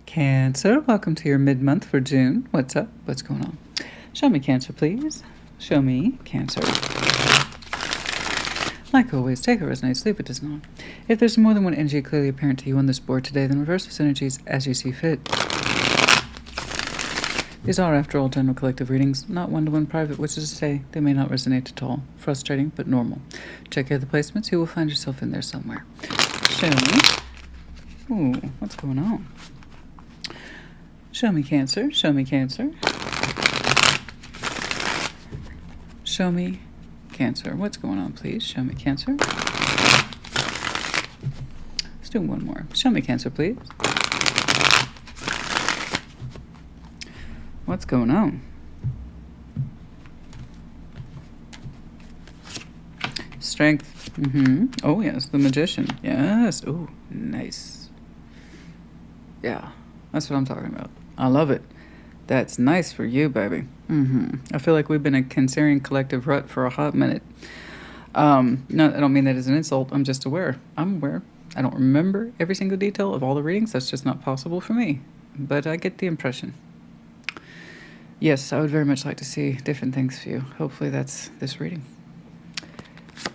Cancer, welcome to your mid-month for June. What's up? What's going on? Show me Cancer, please. Show me Cancer. Like always, take what resonates, leave what does not. If there's more than one energy clearly apparent to you on this board today, then reverse those energies as you see fit. These are, after all, general collective readings, not one-to-one private, which is to say, they may not resonate at all. Frustrating, but normal. Check out the placements, you will find yourself in there somewhere. Show me. Ooh, what's going on? Show me Cancer. Show me Cancer. Show me Cancer. What's going on, please? Show me Cancer. Let's do one more. Show me Cancer, please. What's going on? Strength. Oh, yes. The Magician. Yes. Ooh, nice. Yeah, that's what I'm talking about. I love it. That's nice for you, baby. I feel like we've been a Cancerian collective rut for a hot minute. No, I don't mean that as an insult. I'm just aware. I'm aware. I don't remember every single detail of all the readings. That's just not possible for me. But I get the impression. Yes, I would very much like to see different things for you. Hopefully that's this reading.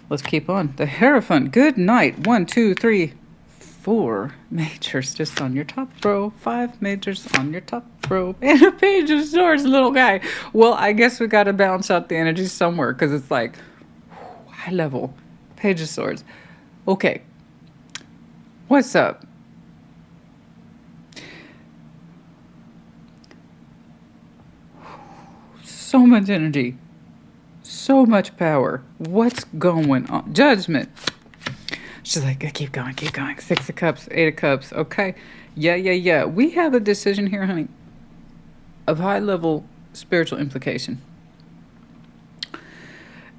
Let's keep on. The Hierophant. Good night. 1, 2, 3, 4 majors just on your top row. 5 majors on your top row. And a Page of Swords, little guy. Well, I guess we got to balance out the energy somewhere because it's like high level. Page of Swords. Okay. What's up? So much energy. So much power. What's going on? Judgment. She's like, keep going, keep going. 6 of Cups, 8 of Cups. Okay. Yeah. We have a decision here, honey, of high-level spiritual implication.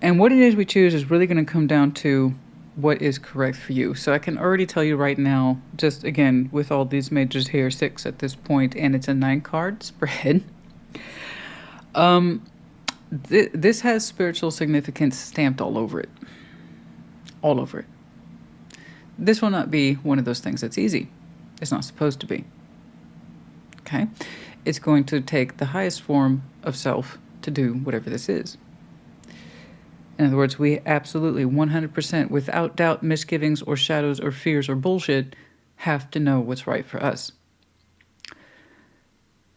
And what it is we choose is really going to come down to what is correct for you. So I can already tell you right now, just again, with all these majors here, 6 at this point, and it's a 9-card spread. This has spiritual significance stamped all over it. All over it. This will not be one of those things that's easy. It's not supposed to be. Okay? It's going to take the highest form of self to do whatever this is. In other words, we absolutely, 100%, without doubt, misgivings or shadows or fears or bullshit, have to know what's right for us.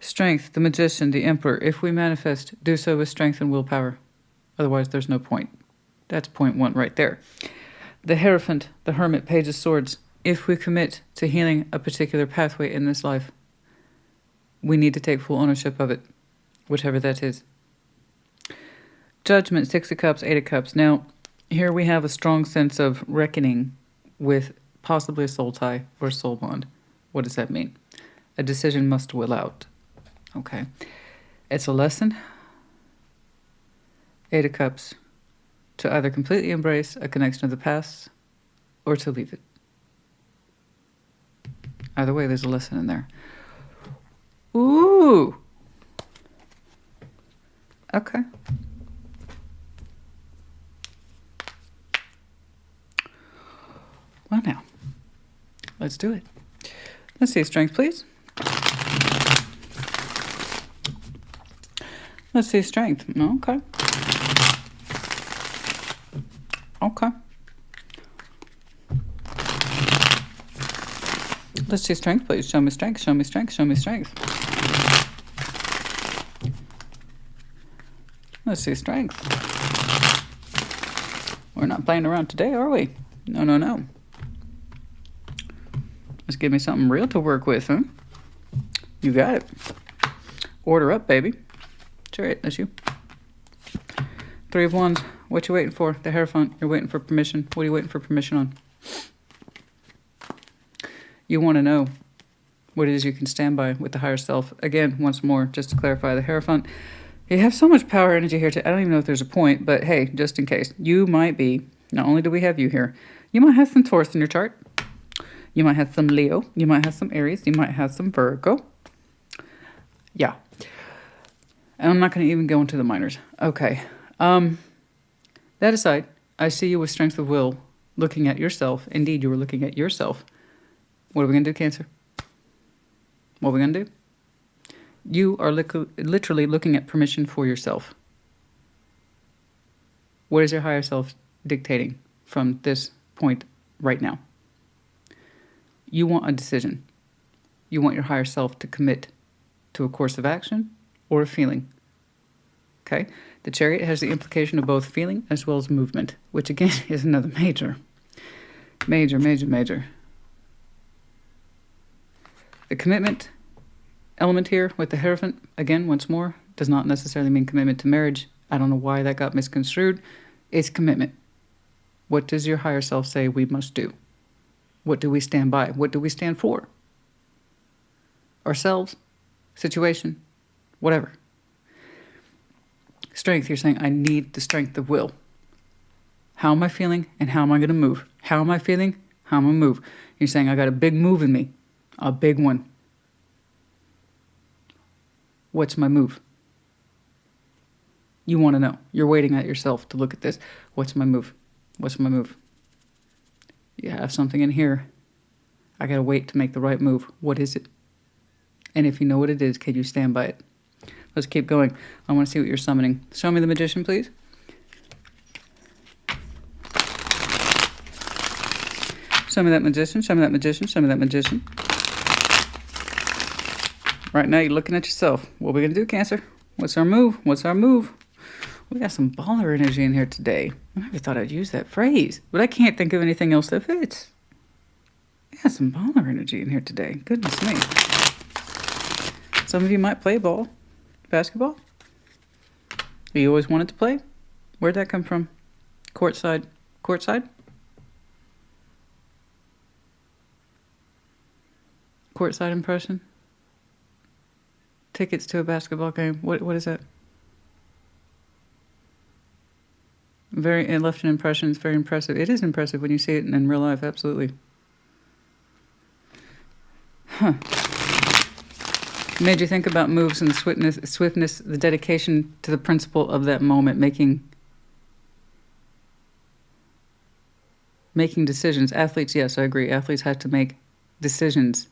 Strength, the Magician, the Emperor. If we manifest, do so with strength and willpower. Otherwise, there's no point. That's point 1 right there. The Hierophant, the Hermit, Page of Swords. If we commit to healing a particular pathway in this life, we need to take full ownership of it, whichever that is. Judgment, 6 of Cups, 8 of Cups. Now, here we have a strong sense of reckoning with possibly a soul tie or soul bond. What does that mean? A decision must will out. Okay. It's a lesson. 8 of Cups. To either completely embrace a connection to the past or to leave it. Either way, there's a lesson in there. Ooh. Okay. Well, now, let's do it. Let's see strength, please. Let's see strength. Okay. Okay. Let's see strength, please. Show me strength, show me strength, show me strength. Let's see strength. We're not playing around today, are we? No. Let's give me something real to work with, huh? You got it. Order up, baby. Chariot, that's you. 3 of Wands. What you waiting for? The Hierophant. You're waiting for permission. What are you waiting for permission on? You want to know what it is you can stand by with the higher self. Again, once more, just to clarify, the Hierophant. You have so much power energy here. I don't even know if there's a point, but hey, just in case. You might be, not only do we have you here, you might have some Taurus in your chart. You might have some Leo. You might have some Aries. You might have some Virgo. Yeah. And I'm not going to even go into the minors. Okay. That aside, I see you with strength of will, looking at yourself. Indeed, you were looking at yourself. What are we going to do, Cancer? What are we going to do? You are literally looking at permission for yourself. What is your higher self dictating from this point right now? You want a decision. You want your higher self to commit to a course of action or a feeling. Okay? The Chariot has the implication of both feeling as well as movement, which again is another major. The commitment element here with the Hierophant, again, once more, does not necessarily mean commitment to marriage. I don't know why that got misconstrued. It's commitment. What does your higher self say we must do? What do we stand by? What do we stand for? Ourselves, situation, whatever. Strength, you're saying, I need the strength of will. How am I feeling and how am I going to move? How am I feeling? How am I going to move? You're saying, I got a big move in me. A big one. What's my move? You want to know. You're waiting at yourself to look at this. What's my move? What's my move? You have something in here. I got to wait to make the right move. What is it? And if you know what it is, can you stand by it? Let's keep going. I want to see what you're summoning. Show me the Magician, please. Show me that Magician. Show me that Magician. Show me that Magician. Right now, you're looking at yourself. What are we going to do, Cancer? What's our move? What's our move? We got some baller energy in here today. I never thought I'd use that phrase, but I can't think of anything else that fits. We got some baller energy in here today. Goodness me. Some of you might play ball. Basketball? You always wanted to play? Where'd that come from? Courtside? Courtside? Courtside impression? Tickets to a basketball game? What is that? It left an impression. It's very impressive. It is impressive when you see it in real life, absolutely. Huh. Made you think about moves and the swiftness, the dedication to the principle of that moment, making decisions. Athletes, yes, I agree. Athletes have to make decisions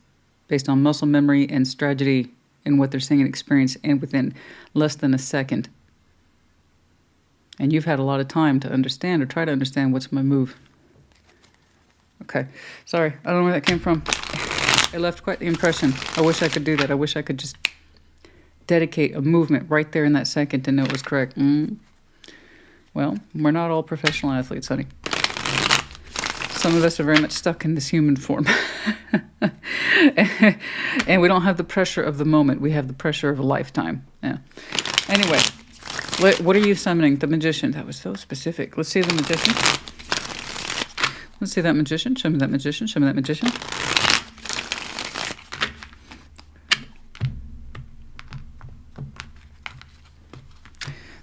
based on muscle memory and strategy and what they're seeing and experience, and within less than a second. And you've had a lot of time to understand or try to understand what's my move. Okay, sorry, I don't know where that came from. It left quite the impression. I wish I could do that. I wish I could just dedicate a movement right there in that second to know it was correct. Well, we're not all professional athletes, honey. Some of us are very much stuck in this human form. And we don't have the pressure of the moment. We have the pressure of a lifetime. Yeah. Anyway, what are you summoning? The Magician. That was so specific. Let's see the Magician. Let's see that Magician. Show me that Magician. Show me that Magician.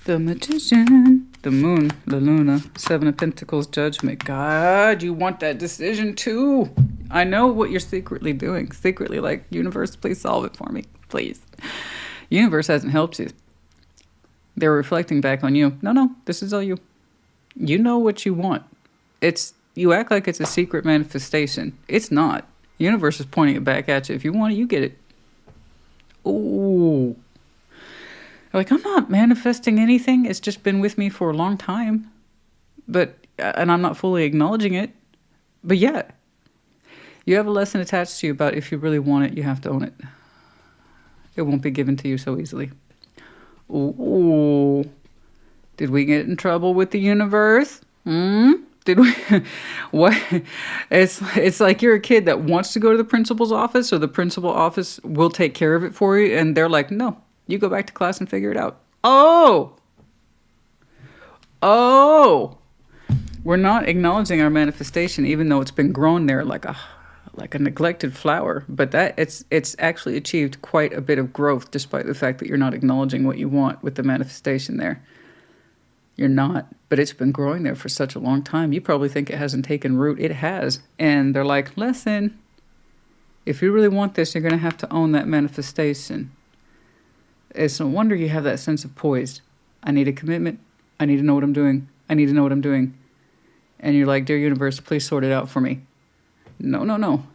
The Magician, the Moon, the Luna, Seven of Pentacles, Judgment. God, you want that decision too. I know what you're secretly doing. Secretly, like, universe, please solve it for me. Please. Universe hasn't helped you. They're reflecting back on you. No, this is all you. You know what you want. You act like it's a secret manifestation. It's not. Universe is pointing it back at you. If you want it, you get it. Ooh. Like, I'm not manifesting anything. It's just been with me for a long time. And I'm not fully acknowledging it. But yeah, you have a lesson attached to you about if you really want it, you have to own it. It won't be given to you so easily. Ooh. Did we get in trouble with the universe? Did we? What? It's like you're a kid that wants to go to the principal's office, or the principal office will take care of it for you, and they're like, no. You go back to class and figure it out. Oh! We're not acknowledging our manifestation, even though it's been grown there like a neglected flower. But it's actually achieved quite a bit of growth, despite the fact that you're not acknowledging what you want with the manifestation there. You're not. But it's been growing there for such a long time. You probably think it hasn't taken root. It has. And they're like, listen, if you really want this, you're going to have to own that manifestation. It's no wonder you have that sense of poise. I need a commitment. I need to know what I'm doing. I need to know what I'm doing. And you're like, dear universe, please sort it out for me. No.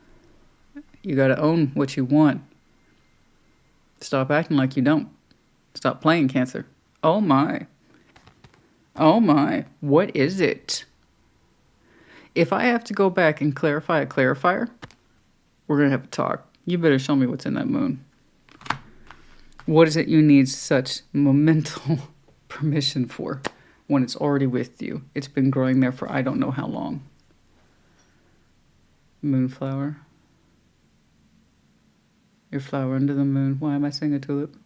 You got to own what you want. Stop acting like you don't. Stop playing, Cancer. Oh my. Oh my. What is it? If I have to go back and clarify a clarifier, we're going to have a talk. You better show me what's in that moon. What is it you need such momental permission for when it's already with you? It's been growing there for I don't know how long. Moonflower. Your flower under the moon. Why am I saying a tulip?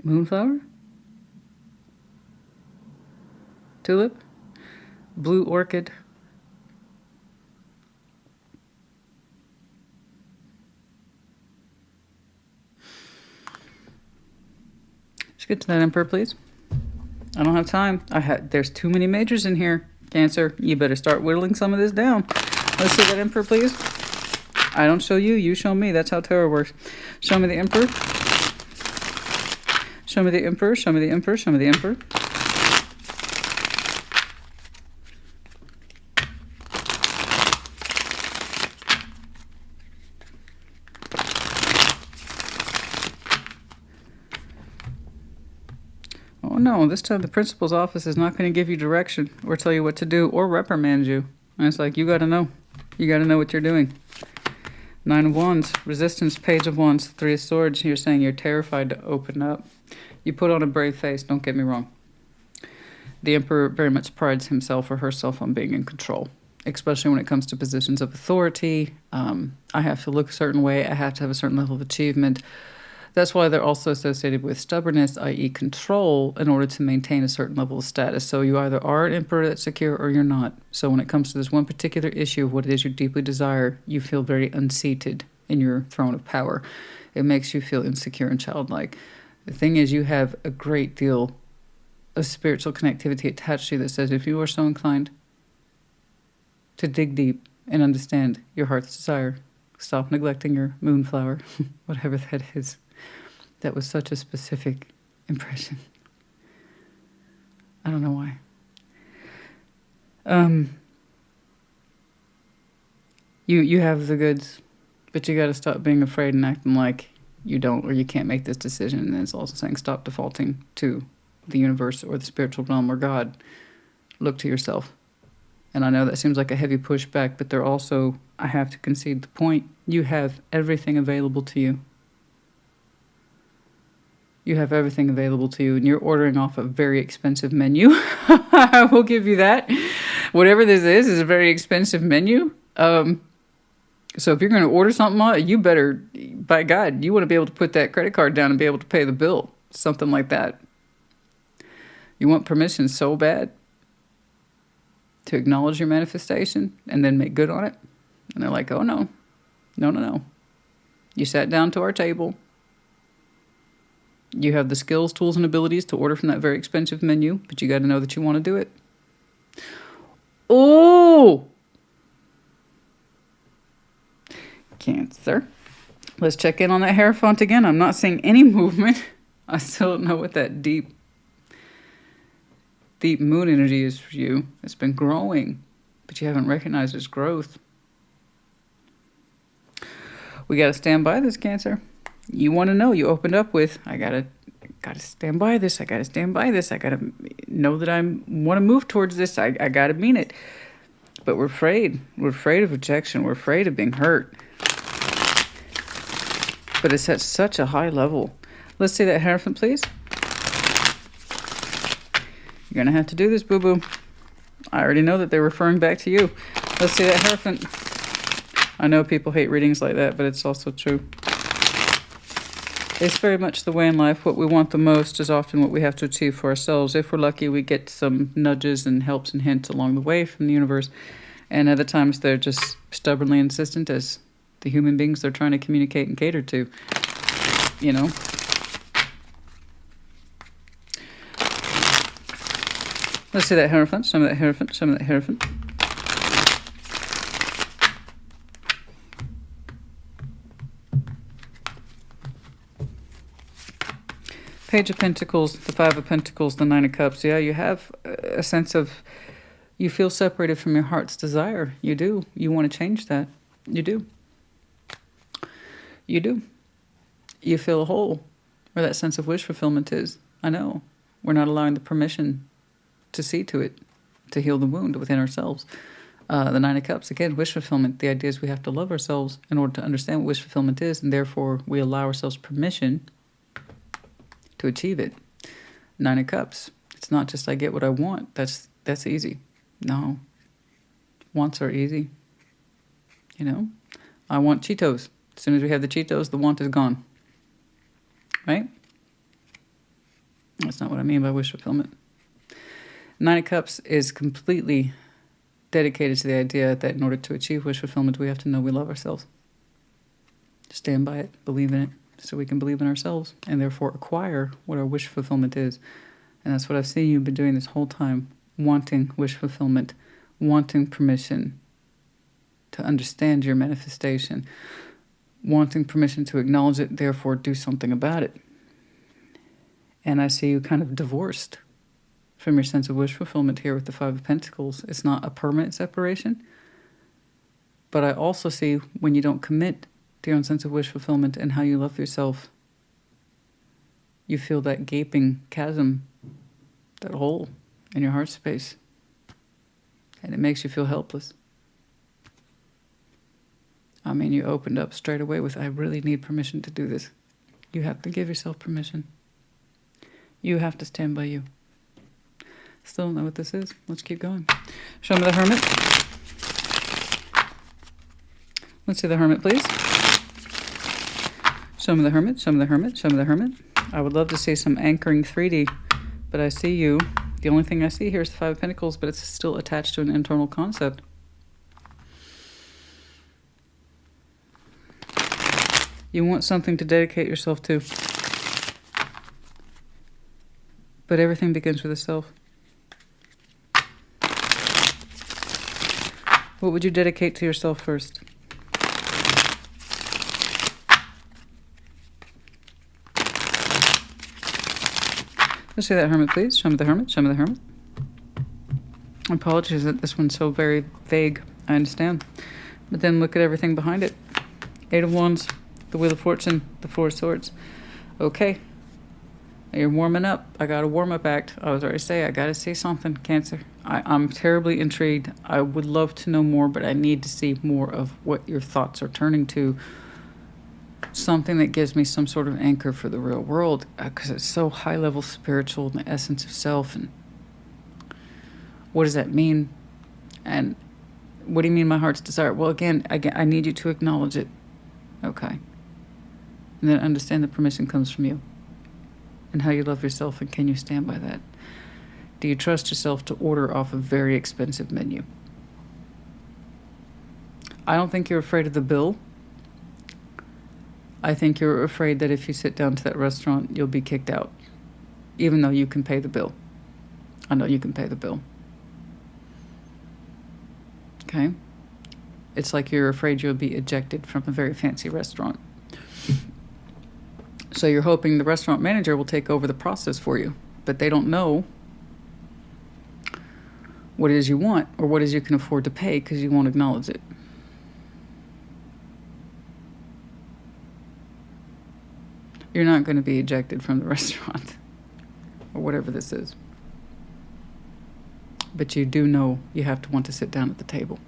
Moonflower? Tulip? Blue orchid? Let's get to that Emperor, please. I don't have time. There's too many majors in here, Cancer. You better start whittling some of this down. Let's see that Emperor, please. I don't show you, you show me. That's how tarot works. Show me the Emperor. Show me the Emperor. Show me the Emperor. Show me the Emperor. Oh no, this time the principal's office is not going to give you direction or tell you what to do or reprimand you. And it's like, you got to know. You got to know what you're doing. Nine of Wands, Resistance, Page of Wands, Three of Swords. You're saying you're terrified to open up. You put on a brave face, don't get me wrong. The Emperor very much prides himself or herself on being in control, especially when it comes to positions of authority. I have to look a certain way. I have to have a certain level of achievement. That's why they're also associated with stubbornness, i.e. control, in order to maintain a certain level of status. So you either are an emperor that's secure or you're not. So when it comes to this one particular issue of what it is you deeply desire, you feel very unseated in your throne of power. It makes you feel insecure and childlike. The thing is, you have a great deal of spiritual connectivity attached to you that says if you are so inclined to dig deep and understand your heart's desire, stop neglecting your moonflower, whatever that is. That was such a specific impression. I don't know why. You have the goods, but you got to stop being afraid and acting like you don't or you can't make this decision. And it's also saying stop defaulting to the universe or the spiritual realm or God. Look to yourself. And I know that seems like a heavy pushback, but they're also, I have to concede the point, you have everything available to you. You have everything available to you, and you're ordering off a very expensive menu. I will give you that. Whatever this is a very expensive menu. So if you're going to order something, you better, by God, you want to be able to put that credit card down and be able to pay the bill. Something like that. You want permission so bad to acknowledge your manifestation and then make good on it. And they're like, oh, no. No. You sat down to our table. You have the skills, tools, and abilities to order from that very expensive menu, but you got to know that you want to do it. Oh! Cancer. Let's check in on that Hierophant again. I'm not seeing any movement. I still don't know what that deep moon energy is for you. It's been growing, but you haven't recognized its growth. We got to stand by this, Cancer. You want to know. You opened up with, I gotta stand by this. I gotta stand by this. I gotta know that I want to move towards this. I gotta mean it. But we're afraid. We're afraid of rejection. We're afraid of being hurt. But it's at such a high level. Let's see that Hierophant, please. You're gonna have to do this, boo-boo. I already know that they're referring back to you. Let's see that Hierophant. I know people hate readings like that, but it's also true. It's very much the way in life. What we want the most is often what we have to achieve for ourselves. If we're lucky, we get some nudges and helps and hints along the way from the universe. And other times they're just stubbornly insistent as the human beings they're trying to communicate and cater to. You know? Let's see that Hierophant. Some of that Hierophant. Some of that Hierophant. Page of Pentacles, the Five of Pentacles, the Nine of Cups. Yeah, you have a sense of, You feel separated from your heart's desire. You do. You want to change that. You do. You do. You feel whole, where that sense of wish fulfillment is. I know. We're not allowing the permission to see to it, to heal the wound within ourselves. The Nine of Cups, again, wish fulfillment. The idea is we have to love ourselves in order to understand what wish fulfillment is, and therefore we allow ourselves permission to achieve it. Nine of Cups. It's not just I get what I want. That's easy. No. Wants are easy. You know? I want Cheetos. As soon as we have the Cheetos, the want is gone. Right? That's not what I mean by wish fulfillment. Nine of Cups is completely dedicated to the idea that in order to achieve wish fulfillment, we have to know we love ourselves. Stand by it, believe in it, so we can believe in ourselves and therefore acquire what our wish fulfillment is. And that's what I've seen you've been doing this whole time, wanting wish fulfillment, wanting permission to understand your manifestation, wanting permission to acknowledge it, therefore do something about it. And I see you kind of divorced from your sense of wish fulfillment here with the Five of Pentacles. It's not a permanent separation. But I also see when you don't commit to your own sense of wish fulfillment and how you love yourself, you feel that gaping chasm, that hole in your heart space. And it makes you feel helpless. I mean, you opened up straight away with, I really need permission to do this. You have to give yourself permission. You have to stand by you. Still don't know what this is. Let's keep going. Show me the Hermit. Let's see the Hermit, please. Show me the Hermit, show me the Hermit, show me the Hermit. I would love to see some anchoring 3D, but I see you. The only thing I see here is the Five of Pentacles, but it's still attached to an internal concept. You want something to dedicate yourself to. But everything begins with a self. What would you dedicate to yourself first? Let's see that Hermit, please. Show me the Hermit. Show me the Hermit. Apologies that this one's so very vague. I understand. But then look at everything behind it. Eight of Wands, the Wheel of Fortune, the Four of Swords. Okay. You're warming up. I got a warm-up act. I was already saying, I got to see something, Cancer. I'm terribly intrigued. I would love to know more, but I need to see more of what your thoughts are turning to. Something that gives me some sort of anchor for the real world, because it's so high-level spiritual and the essence of self. And what does that mean? And what do you mean my heart's desire? Well, again, I need you to acknowledge it. Okay. And then understand the permission comes from you. And how you love yourself, and can you stand by that? Do you trust yourself to order off a very expensive menu? I don't think you're afraid of the bill. I think you're afraid that if you sit down to that restaurant, you'll be kicked out, even though you can pay the bill. I know you can pay the bill. Okay? It's like you're afraid you'll be ejected from a very fancy restaurant. So you're hoping the restaurant manager will take over the process for you, but they don't know what it is you want or what it is you can afford to pay because you won't acknowledge it. You're not going to be ejected from the restaurant or whatever this is. But you do know you have to want to sit down at the table.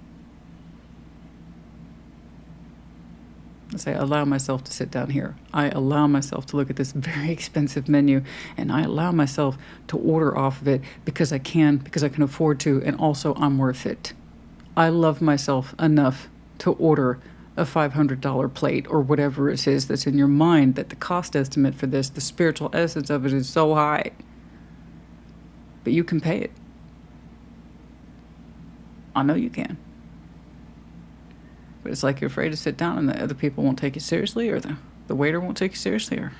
I say, allow myself to sit down here. I allow myself to look at this very expensive menu, and I allow myself to order off of it because I can afford to, and also I'm worth it. I love myself enough to order a $500 plate or whatever it is that's in your mind, that the cost estimate for this, the spiritual essence of it is so high. But you can pay it. I know you can. But it's like you're afraid to sit down and the other people won't take you seriously, or the waiter won't take you seriously, or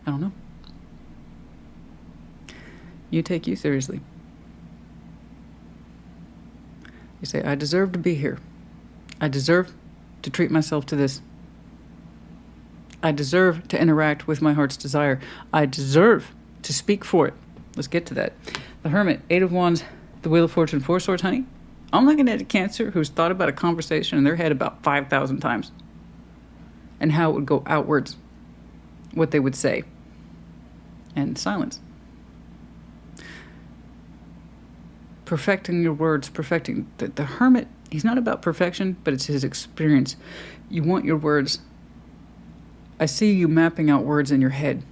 I don't know. You take you seriously. You say, I deserve to be here. I deserve to treat myself to this. I deserve to interact with my heart's desire. I deserve to speak for it. Let's get to that. The Hermit, Eight of Wands, The Wheel of Fortune, 4 Swords, honey. I'm looking at a Cancer who's thought about a conversation in their head about 5,000 times. And how it would go outwards. What they would say. And silence. Perfecting your words, perfecting. The Hermit, he's not about perfection, but it's his experience. You want your words. I see you mapping out words in your head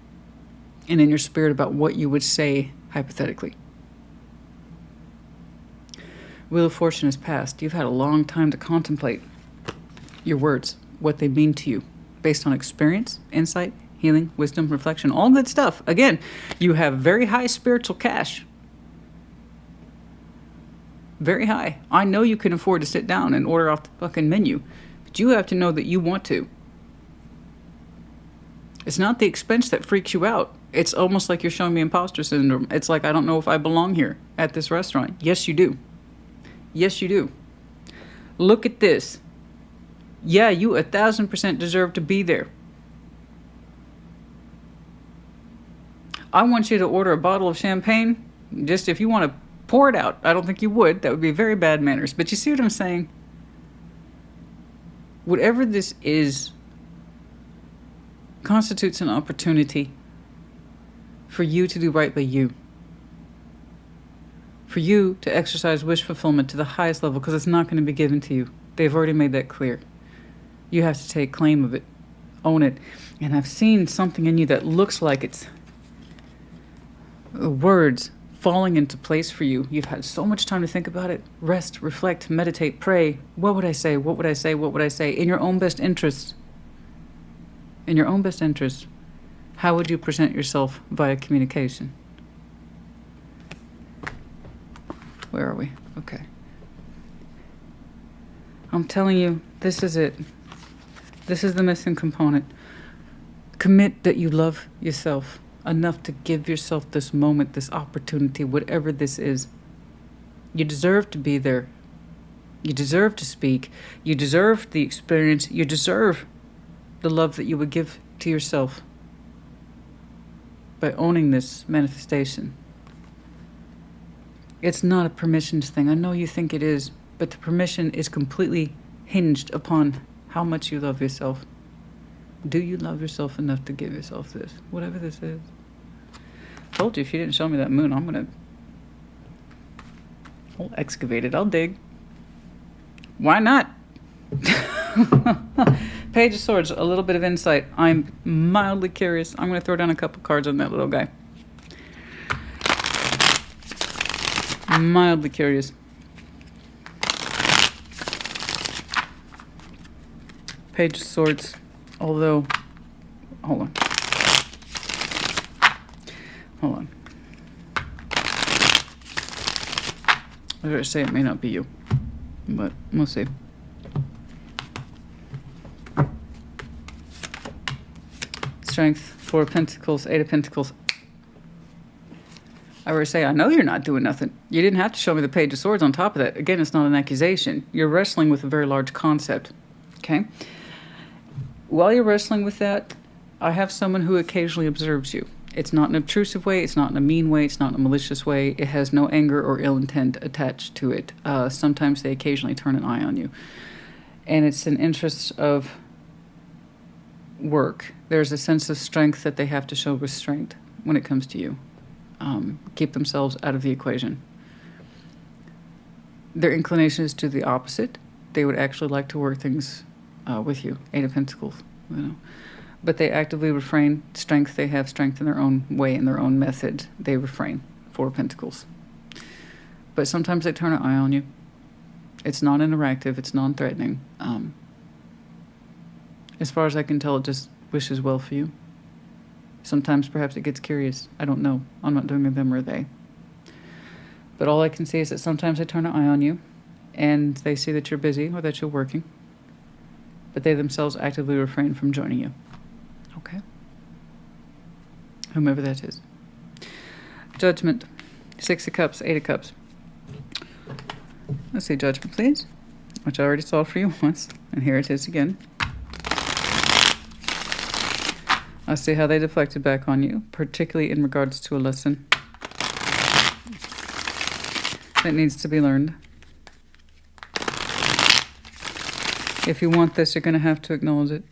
and in your spirit about what you would say hypothetically. Wheel of Fortune is past. You've had a long time to contemplate your words, what they mean to you, based on experience, insight, healing, wisdom, reflection, all good stuff. Again, you have very high spiritual cash. Very high. I know you can afford to sit down and order off the fucking menu, but you have to know that you want to. It's not the expense that freaks you out. It's almost like you're showing me imposter syndrome. It's like, I don't know if I belong here at this restaurant. Yes, you do. Yes, you do. Look at this. Yeah, you 1,000% deserve to be there. I want you to order a bottle of champagne. Just if you want to pour it out. I don't think you would. That would be very bad manners. But you see what I'm saying? Whatever this is constitutes an opportunity for you to do right by you. For you to exercise wish fulfillment to the highest level, because it's not going to be given to you. They've already made that clear. You have to take claim of it. Own it. And I've seen something in you that looks like it's words falling into place for you. You've had so much time to think about it. Rest, reflect, meditate, pray. What would I say? What would I say? What would I say? In your own best interest. In your own best interest. How would you present yourself via communication? Where are we? Okay. I'm telling you, this is it. This is the missing component. Commit that you love yourself enough to give yourself this moment, this opportunity, whatever this is. You deserve to be there. You deserve to speak. You deserve the experience. You deserve the love that you would give to yourself by owning this manifestation. It's not a permissions thing. I know you think it is, but the permission is completely hinged upon how much you love yourself. Do you love yourself enough to give yourself this? Whatever this is. I told you, if you didn't show me that moon, I'll excavate it. I'll dig. Why not? Page of Swords, a little bit of insight. I'm mildly curious. I'm going to throw down a couple cards on that little guy. Mildly curious. Page of Swords. Although, hold on. I was going to say it may not be you, but we'll see. Strength, 4 of Pentacles, 8 of Pentacles. I would say, I know you're not doing nothing. You didn't have to show me the Page of Swords on top of that. Again, it's not an accusation. You're wrestling with a very large concept. Okay? While you're wrestling with that, I have someone who occasionally observes you. It's not in an obtrusive way. It's not in a mean way. It's not in a malicious way. It has no anger or ill intent attached to it. Sometimes they occasionally turn an eye on you. And it's an interest of work. There's a sense of strength that they have to show restraint when it comes to you. Keep themselves out of the equation. Their inclination is to the opposite. They would actually like to work things with you. 8 of Pentacles, you know. But they actively refrain. Strength, they have strength in their own way, in their own method. They refrain. 4 of Pentacles. But sometimes they turn an eye on you. It's not interactive. It's non-threatening. As far as I can tell, it just wishes well for you. Sometimes perhaps it gets curious. I don't know. I'm not doing a them or a they. But all I can see is that sometimes they turn an eye on you and they see that you're busy or that you're working. But they themselves actively refrain from joining you. Okay? Whomever that is. Judgment. 6 of Cups, 8 of Cups. Let's see Judgment, please. Which I already saw for you once. And here it is again. I see how they deflected back on you, particularly in regards to a lesson. that needs to be learned. If you want this, you're going to have to acknowledge it.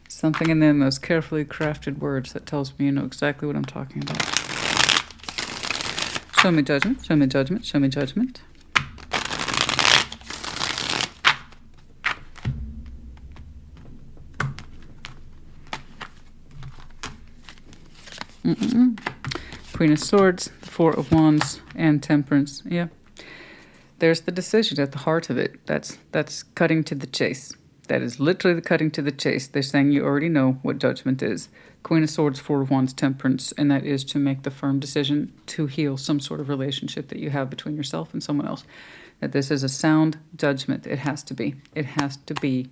Something in them, those carefully crafted words that tells me you know exactly what I'm talking about. Show me judgment, show me judgment, show me judgment. Queen of Swords, the Four of Wands, and Temperance. Yeah. There's the decision at the heart of it. That's cutting to the chase. That is literally the cutting to the chase. They're saying you already know what judgment is. Queen of Swords, Four of Wands, Temperance, and that is to make the firm decision to heal some sort of relationship that you have between yourself and someone else. That this is a sound judgment. It has to be. It has to be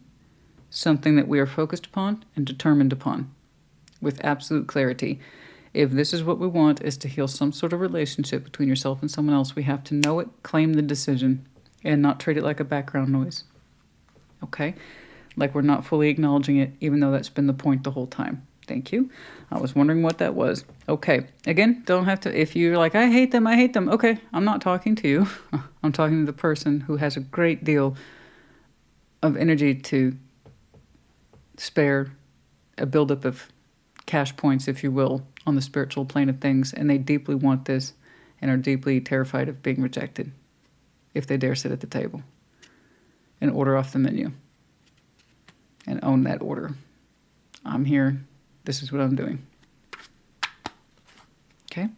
something that we are focused upon and determined upon with absolute clarity. If this is what we want, is to heal some sort of relationship between yourself and someone else, we have to know it, claim the decision, and not treat it like a background noise. Okay? Like we're not fully acknowledging it, even though that's been the point the whole time. Thank you. I was wondering what that was. Okay. Again, don't have to, if you're like, I hate them. Okay, I'm not talking to you. I'm talking to the person who has a great deal of energy to spare, a buildup of cash points, if you will, on the spiritual plane of things, and they deeply want this and are deeply terrified of being rejected if they dare sit at the table and order off the menu and own that order. I'm here. This is what I'm doing. Okay?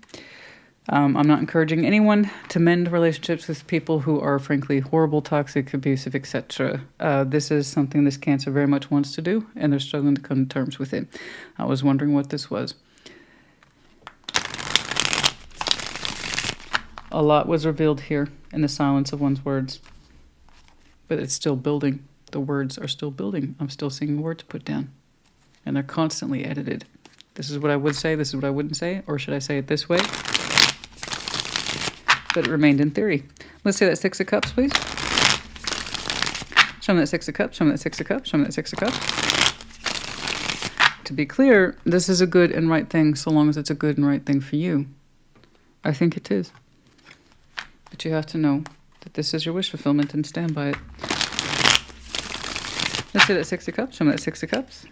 I'm not encouraging anyone to mend relationships with people who are frankly horrible, toxic, abusive, etc. This is something this Cancer very much wants to do, and they're struggling to come to terms with it. I was wondering what this was. A lot was revealed here in the silence of one's words, but it's still building. The words are still building. I'm still seeing words put down, and they're constantly edited. This is what I would say, this is what I wouldn't say, or should I say it this way? But it remained in theory. Let's say that Six of Cups, please. Show me that Six of Cups, show me that Six of Cups, show me that Six of Cups. To be clear, this is a good and right thing so long as it's a good and right thing for you. I think it is. But you have to know that this is your wish fulfillment and stand by it. Let's say that Six of Cups, show me that Six of Cups.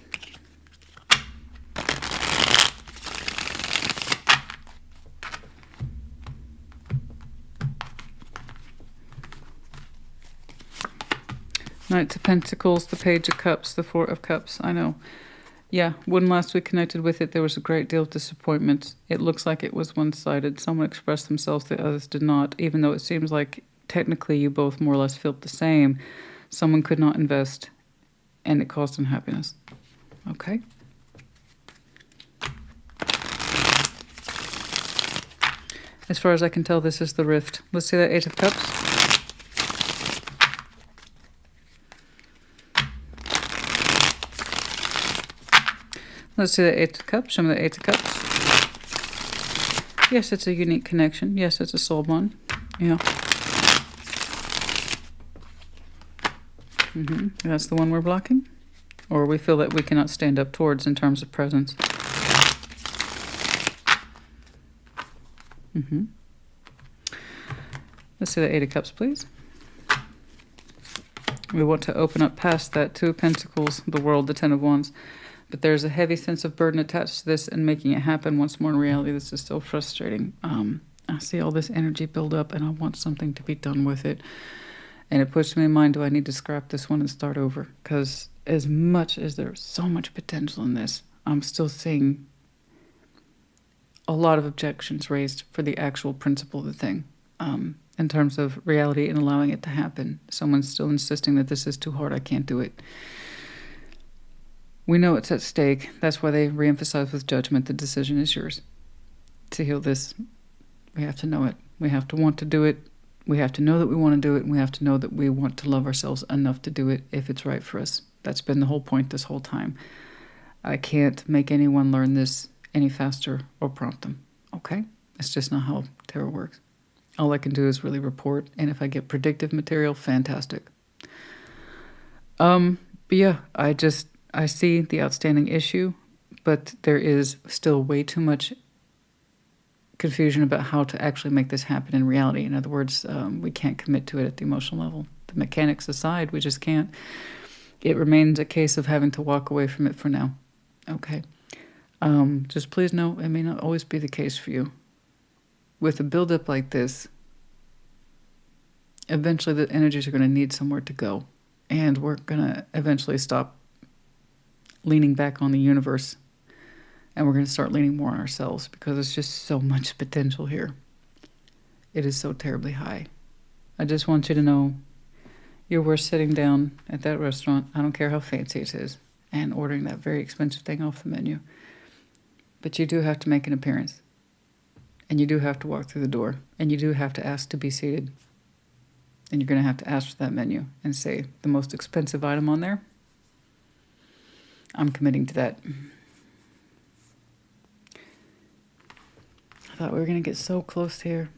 Knight of Pentacles, the Page of Cups, the Four of Cups. I know. Yeah, when last we connected with it, there was a great deal of disappointment. It looks like it was one-sided. Someone expressed themselves, the others did not. Even though it seems like technically you both more or less felt the same, someone could not invest, and it caused unhappiness. Okay? As far as I can tell, this is the rift. Let's see that Eight of Cups. Let's see the Eight of Cups. Show me the Eight of Cups. Yes, it's a unique connection. Yes, it's a soul bond. Yeah. That's the one we're blocking? Or we feel that we cannot stand up towards in terms of presence. Let's see the Eight of Cups, please. We want to open up past that Two of Pentacles, the World, the Ten of Wands. But there's a heavy sense of burden attached to this, and making it happen once more in reality, this is still frustrating. I see all this energy build up, and I want something to be done with it. And it puts me in mind, do I need to scrap this one and start over? Because as much as there's so much potential in this, I'm still seeing a lot of objections raised for the actual principle of the thing. In terms of reality and allowing it to happen. Someone's still insisting that this is too hard, I can't do it. We know it's at stake. That's why they reemphasize with judgment, the decision is yours. To heal this, we have to know it. We have to want to do it. We have to know that we want to do it. And we have to know that we want to love ourselves enough to do it if it's right for us. That's been the whole point this whole time. I can't make anyone learn this any faster or prompt them. Okay? It's just not how tarot works. All I can do is really report. And if I get predictive material, fantastic. But yeah, I see the outstanding issue, but there is still way too much confusion about how to actually make this happen in reality. In other words, we can't commit to it at the emotional level. The mechanics aside, we just can't. It remains a case of having to walk away from it for now. Okay. Just please know it may not always be the case for you. With a buildup like this, eventually the energies are going to need somewhere to go. And we're going to eventually stop leaning back on the universe. And we're going to start leaning more on ourselves because there's just so much potential here. It is so terribly high. I just want you to know you're worth sitting down at that restaurant, I don't care how fancy it is, and ordering that very expensive thing off the menu. But you do have to make an appearance. And you do have to walk through the door. And you do have to ask to be seated. And you're going to have to ask for that menu and say, the most expensive item on there, I'm committing to that. I thought we were going to get so close here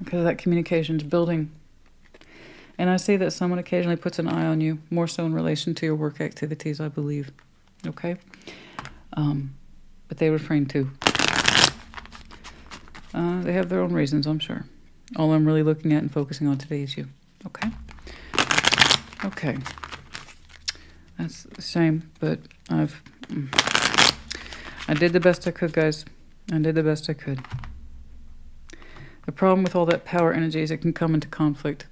because that communication's building. And I see that someone occasionally puts an eye on you, more so in relation to your work activities, I believe. Okay? But they refrain too. They have their own reasons, I'm sure. All I'm really looking at and focusing on today is you. Okay? Okay. That's a shame, but I did the best I could, guys. I did the best I could. The problem with all that power energy is it can come into conflict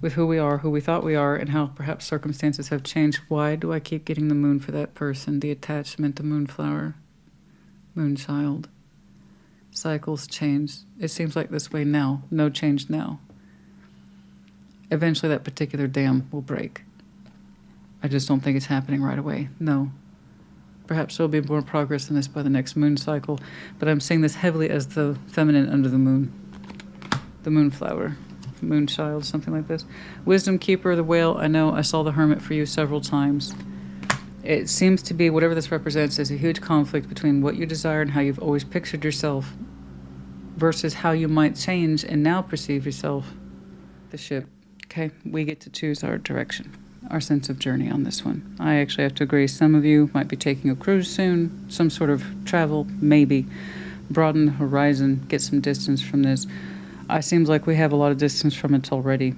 with who we are, who we thought we are, and how perhaps circumstances have changed. Why do I keep getting the moon for that person? The attachment, the moonflower, moonchild. Cycles change. It seems like this way now. No change now. Eventually that particular dam will break. I just don't think it's happening right away. No. Perhaps there'll be more progress in this by the next moon cycle, but I'm seeing this heavily as the feminine under the moon. The moonflower, moonchild, something like this. Wisdom keeper, the whale, I know I saw the hermit for you several times. It seems to be, whatever this represents, is a huge conflict between what you desire and how you've always pictured yourself versus how you might change and now perceive yourself. The ship. Okay, we get to choose our direction. Our sense of journey on this one. I actually have to agree, some of you might be taking a cruise soon, some sort of travel, maybe. Broaden the horizon, get some distance from this. It seems like we have a lot of distance from it already.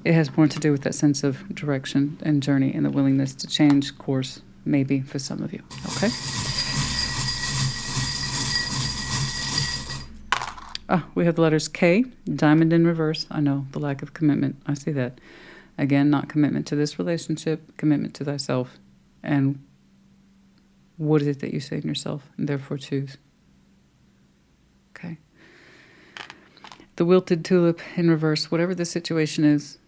It has more to do with that sense of direction and journey and the willingness to change course, maybe, for some of you. Okay? We have the letters K, diamond in reverse. I know, the lack of commitment. I see that. Again, not commitment to this relationship, commitment to thyself. And what is it that you say in yourself and therefore choose? Okay. The wilted tulip in reverse, whatever the situation is.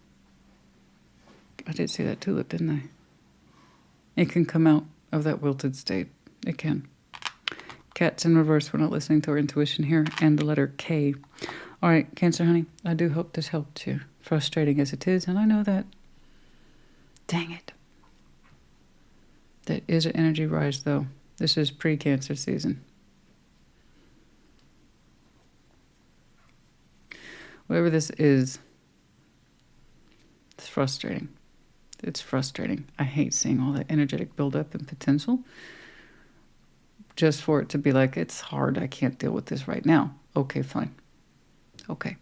I did see that tulip, didn't I? It can come out of that wilted state. It can. Cats in reverse, we're not listening to our intuition here. And the letter K. All right, Cancer, honey, I do hope this helped you. Frustrating as it is, and I know that. Dang it. That is an energy rise, though. This is pre-Cancer season. Whatever this is, it's frustrating. It's frustrating. I hate seeing all that energetic buildup and potential. Just for it to be like, it's hard, I can't deal with this right now. Okay, fine. Okay.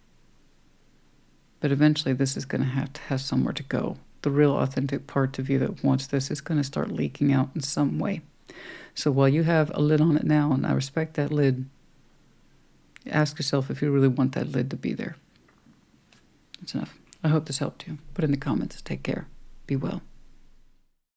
But eventually this is going to have somewhere to go. The real authentic part of you that wants this is going to start leaking out in some way. So while you have a lid on it now, and I respect that lid, ask yourself if you really want that lid to be there. That's enough. I hope this helped you. Put in the comments. Take care. Be well.